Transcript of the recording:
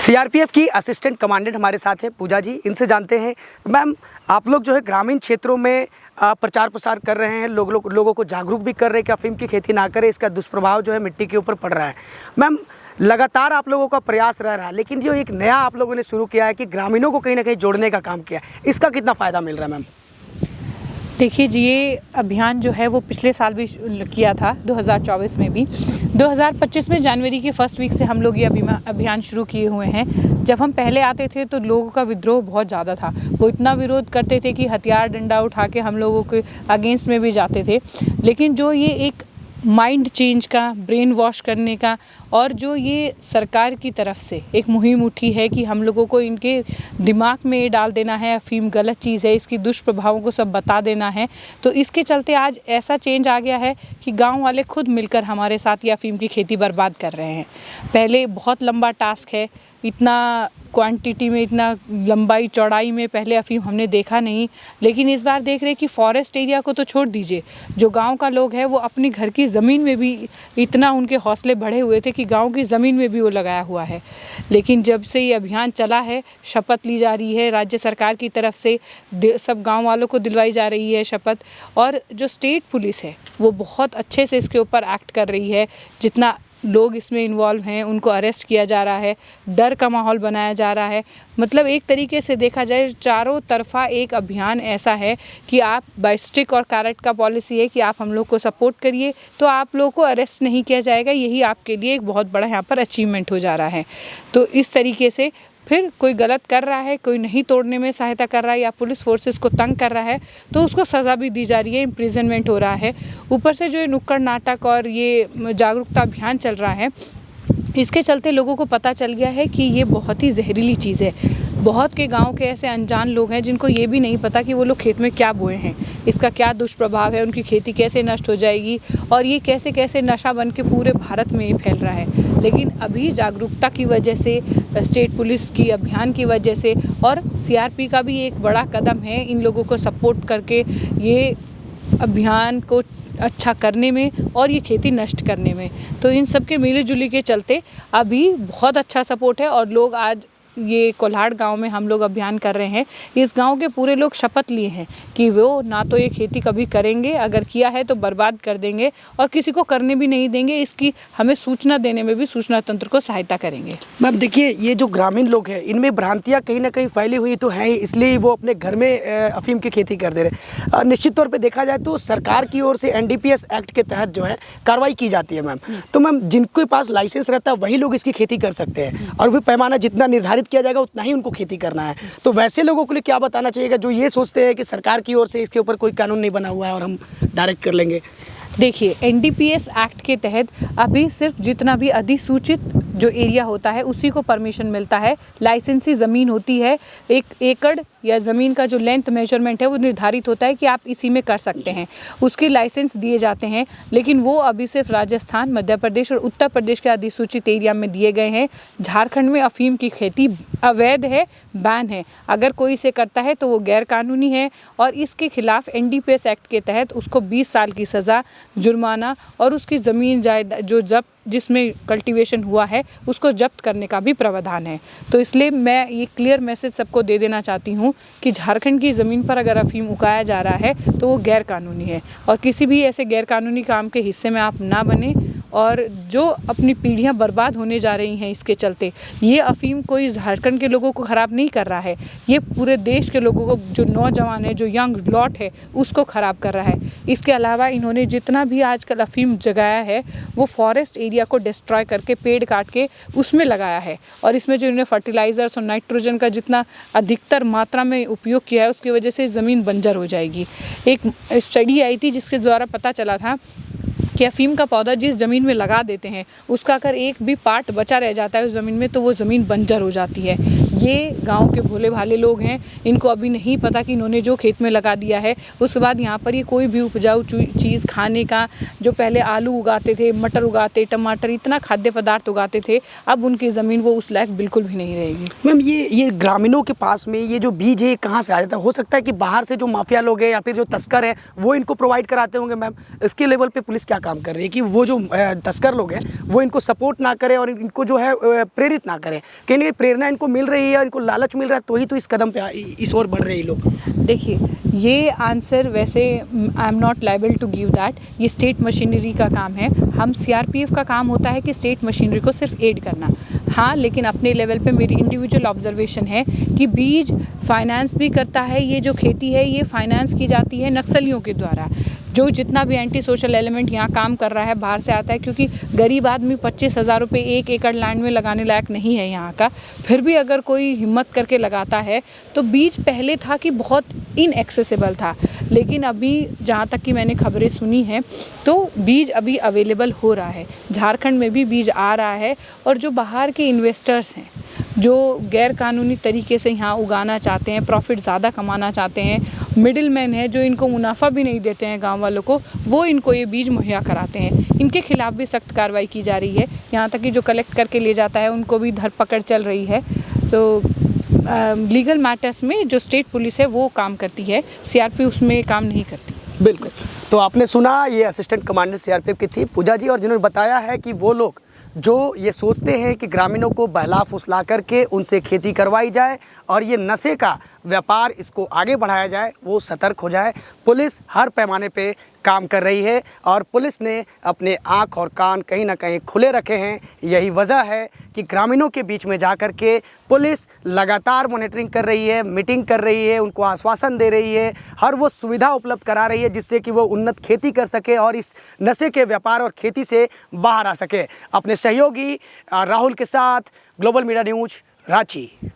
CRPF की assistant commandant हमारे साथ हैं पूजा जी। इनसे जानते हैं मैम, आप लोग जो है ग्रामीण क्षेत्रों में प्रचार प्रसार कर रहे हैं, लोगों को जागरूक भी कर रहे हैं कि अफीम की खेती ना करें, इसका दुष्प्रभाव जो है मिट्टी के ऊपर पड़ रहा है। मैम, लगातार आप लोगों का प्रयास रह रहा है, लेकिन जो एक नया आप लोगों ने शुरू किया है कि ग्रामीणों को कहीं ना कहीं जोड़ने का काम किया है, इसका कितना फ़ायदा मिल रहा है मैम? देखिए जी, ये अभियान जो है वो पिछले साल भी किया था, 2024 में भी। 2025 में जनवरी के फर्स्ट वीक से हम लोग ये अभियान शुरू किए हुए हैं। जब हम पहले आते थे तो लोगों का विद्रोह बहुत ज़्यादा था। वो इतना विरोध करते थे कि हथियार डंडा उठा के हम लोगों के अगेंस्ट में भी जाते थे। लेकिन जो ये एक माइंड चेंज का, ब्रेन वॉश करने का, और जो ये सरकार की तरफ से एक मुहिम उठी है कि हम लोगों को इनके दिमाग में ये डाल देना है अफीम गलत चीज़ है, इसकी दुष्प्रभावों को सब बता देना है। तो इसके चलते आज ऐसा चेंज आ गया है कि गांव वाले खुद मिलकर हमारे साथ ये अफीम की खेती बर्बाद कर रहे हैं। पहले बहुत लंबा टास्क है, इतना क्वांटिटी में, इतना लंबाई चौड़ाई में पहले अफीम हमने देखा नहीं। लेकिन इस बार देख रहे कि फॉरेस्ट एरिया को तो छोड़ दीजिए, जो गांव का लोग है वो अपनी घर की ज़मीन में भी, इतना उनके हौसले बढ़े हुए थे कि गांव की ज़मीन में भी वो लगाया हुआ है। लेकिन जब से ये अभियान चला है, शपथ ली जा रही है राज्य सरकार की तरफ से, सब गाँव वालों को दिलवाई जा रही है शपथ, और जो स्टेट पुलिस है वो बहुत अच्छे से इसके ऊपर एक्ट कर रही है। जितना लोग इसमें इन्वॉल्व हैं उनको अरेस्ट किया जा रहा है, डर का माहौल बनाया जा रहा है। मतलब एक तरीके से देखा जाए चारों तरफा एक अभियान ऐसा है कि आप बाय स्टिक और कैरेट का पॉलिसी है कि आप हम लोग को सपोर्ट करिए तो आप लोग को अरेस्ट नहीं किया जाएगा। यही आपके लिए एक बहुत बड़ा यहाँ पर अचीवमेंट हो जा रहा है। तो इस तरीके से फिर कोई गलत कर रहा है, कोई नहीं तोड़ने में सहायता कर रहा है या पुलिस फोर्सेस को तंग कर रहा है तो उसको सज़ा भी दी जा रही है, इम्प्रिजनमेंट हो रहा है। ऊपर से जो ये नुक्कड़ नाटक और ये जागरूकता अभियान चल रहा है, इसके चलते लोगों को पता चल गया है कि ये बहुत ही जहरीली चीज़ है। बहुत के गांव के ऐसे अनजान लोग हैं जिनको ये भी नहीं पता कि वो लोग खेत में क्या बोए हैं, इसका क्या दुष्प्रभाव है, उनकी खेती कैसे नष्ट हो जाएगी और ये कैसे कैसे नशा बन के पूरे भारत में ये फैल रहा है। लेकिन अभी जागरूकता की वजह से, स्टेट पुलिस की अभियान की वजह से और सीआरपी का भी एक बड़ा कदम है इन लोगों को सपोर्ट करके ये अभियान को अच्छा करने में और ये खेती नष्ट करने में। तो इन सब के मिली जुली के चलते अभी बहुत अच्छा सपोर्ट है और लोग आज ये कोल्हाड़ गांव में हम लोग अभियान कर रहे हैं। इस गांव के पूरे लोग शपथ लिए हैं कि वो ना तो ये खेती कभी करेंगे, अगर किया है तो बर्बाद कर देंगे और किसी को करने भी नहीं देंगे। इसकी हमें सूचना देने में भी सूचना तंत्र को सहायता करेंगे। मैम देखिए, ये जो ग्रामीण लोग हैं इनमें भ्रांतियाँ कहीं ना कहीं फैली हुई तो हैं, इसलिए वो अपने घर में अफीम की खेती कर दे रहे। निश्चित तौर पर देखा जाए तो सरकार की ओर से NDPS एक्ट के तहत जो है कार्रवाई की जाती है मैम। तो मैम, जिनके पास लाइसेंस रहता है वही लोग इसकी खेती कर सकते हैं और भी पैमाना जितना निर्धारित किया जाएगा उतना ही उनको खेती करना है। तो वैसे लोगों के लिए क्या बताना चाहिएगा जो ये सोचते हैं कि सरकार की ओर से इसके ऊपर कोई कानून नहीं बना हुआ है और हम डायरेक्ट कर लेंगे? देखिए, NDPS एक्ट के तहत अभी सिर्फ जितना भी अधिसूचित जो एरिया होता है उसी को परमिशन मिलता है। लाइसेंसी ज़मीन होती है, 1 एकड़ या ज़मीन का जो लेंथ मेजरमेंट है वो निर्धारित होता है कि आप इसी में कर सकते हैं, उसके लाइसेंस दिए जाते हैं। लेकिन वो अभी सिर्फ राजस्थान, मध्य प्रदेश और उत्तर प्रदेश के अधिसूचित एरिया में दिए गए हैं। झारखंड में अफीम की खेती अवैध है, बैन है। अगर कोई इसे करता है तो वो गैर कानूनी है और इसके खिलाफ NDPS एक्ट के तहत उसको 20 साल की सज़ा, जुर्माना और उसकी ज़मीन जायदाद जो जब्त जिसमें कल्टीवेशन हुआ है उसको जब्त करने का भी प्रावधान है। तो इसलिए मैं ये क्लियर मैसेज सबको दे देना चाहती हूँ कि झारखंड की ज़मीन पर अगर अफीम उगाया जा रहा है तो वो गैर कानूनी है और किसी भी ऐसे गैर कानूनी काम के हिस्से में आप ना बने। और जो अपनी पीढ़ियाँ बर्बाद होने जा रही हैं इसके चलते, ये अफीम कोई झारखंड के लोगों को ख़राब नहीं कर रहा है, ये पूरे देश के लोगों को, जो नौजवान है, जो यंग लॉट है, उसको ख़राब कर रहा है। इसके अलावा इन्होंने जितना भी आजकल अफीम जगाया है वो फॉरेस्ट एरिया को डिस्ट्रॉय करके, पेड़ काट के उसमें लगाया है और इसमें जो इन्होंने फर्टिलाइज़र्स और नाइट्रोजन का जितना अधिकतर मात्रा में उपयोग किया है उसकी वजह से ज़मीन बंजर हो जाएगी। एक स्टडी आई थी जिसके द्वारा पता चला था कि अफीम का पौधा जिस ज़मीन में लगा देते हैं उसका अगर एक भी पार्ट बचा रह जाता है उस ज़मीन में तो वो ज़मीन बंजर हो जाती है। ये गांव के भोले भाले लोग हैं, इनको अभी नहीं पता कि इन्होंने जो खेत में लगा दिया है उसके बाद यहाँ पर ये कोई भी उपजाऊ चीज़ खाने का, जो पहले आलू उगाते थे, मटर उगाते, टमाटर, इतना खाद्य पदार्थ उगाते थे, अब उनकी ज़मीन वो उस लायक बिल्कुल भी नहीं रहेगी। मैम, ये ग्रामीणों के पास में ये जो बीज है कहाँ से आ जाता है? हो सकता है कि बाहर से जो माफिया लोग हैं या फिर जो तस्कर है वो इनको प्रोवाइड कराते होंगे मैम, इसके लेवल पर पुलिस क्या काम कर रही है कि वो जो तस्कर लोग हैं वो इनको सपोर्ट ना करें और इनको जो है प्रेरित ना करें, कहीं ना कहीं प्रेरणा इनको मिल रही है, इनको लालच मिल रहा है, तो ही तो इस कदम पे इस ओर बढ़ रहे हैं लोग। देखिए, ये आंसर वैसे I am not liable to give that, ये स्टेट मशीनरी का काम है। हम सीआरपीएफ का काम होता है कि स्टेट मशीनरी को सिर्फ एड करना। हाँ, लेकिन अपने लेवल पे मेरी इंडिविजुअल ऑब्जर्वेशन है कि बीज फाइनेंस भी करता है। ये जो खेती है ये फाइनेंस की जाती है नक्सलियों के द्वारा। जो जितना भी एंटी सोशल एलिमेंट यहाँ काम कर रहा है बाहर से आता है, क्योंकि गरीब आदमी 25,000 रुपये 1 एकड़ लैंड में लगाने लायक नहीं है यहाँ का। फिर भी अगर कोई हिम्मत करके लगाता है तो बीज पहले था कि बहुत इनएक्सेसिबल था, लेकिन अभी जहाँ तक कि मैंने खबरें सुनी हैं तो बीज अभी अवेलेबल हो रहा है। झारखंड में भी बीज आ रहा है और जो बाहर के इन्वेस्टर्स हैं जो गैर कानूनी तरीके से यहाँ उगाना चाहते हैं, प्रॉफिट ज़्यादा कमाना चाहते हैं, मिडिल मैन है जो इनको मुनाफा भी नहीं देते हैं गांव वालों को, वो इनको ये बीज मुहैया कराते हैं। इनके खिलाफ भी सख्त कार्रवाई की जा रही है। यहाँ तक कि जो कलेक्ट करके ले जाता है उनको भी धरपकड़ चल रही है। तो लीगल मैटर्स में जो स्टेट पुलिस है वो काम करती है, सीआरपी उसमें काम नहीं करती। बिल्कुल। तो आपने सुना, ये असिस्टेंट कमांडेंट सीआरपीएफ की थी पूजा जी, और जिन्होंने बताया है कि वो लोग जो ये सोचते हैं कि ग्रामीणों को बहला फुसला करके उनसे खेती करवाई जाए और ये नशे का व्यापार इसको आगे बढ़ाया जाए, वो सतर्क हो जाए। पुलिस हर पैमाने पे काम कर रही है और पुलिस ने अपने आँख और कान कहीं ना कहीं खुले रखे हैं। यही वजह है कि ग्रामीणों के बीच में जा कर के पुलिस लगातार मॉनिटरिंग कर रही है, मीटिंग कर रही है, उनको आश्वासन दे रही है, हर वो सुविधा उपलब्ध करा रही है जिससे कि वो उन्नत खेती कर सके और इस नशे के व्यापार और खेती से बाहर आ सके। अपने सहयोगी राहुल के साथ ग्लोबल मीडिया न्यूज़, रांची।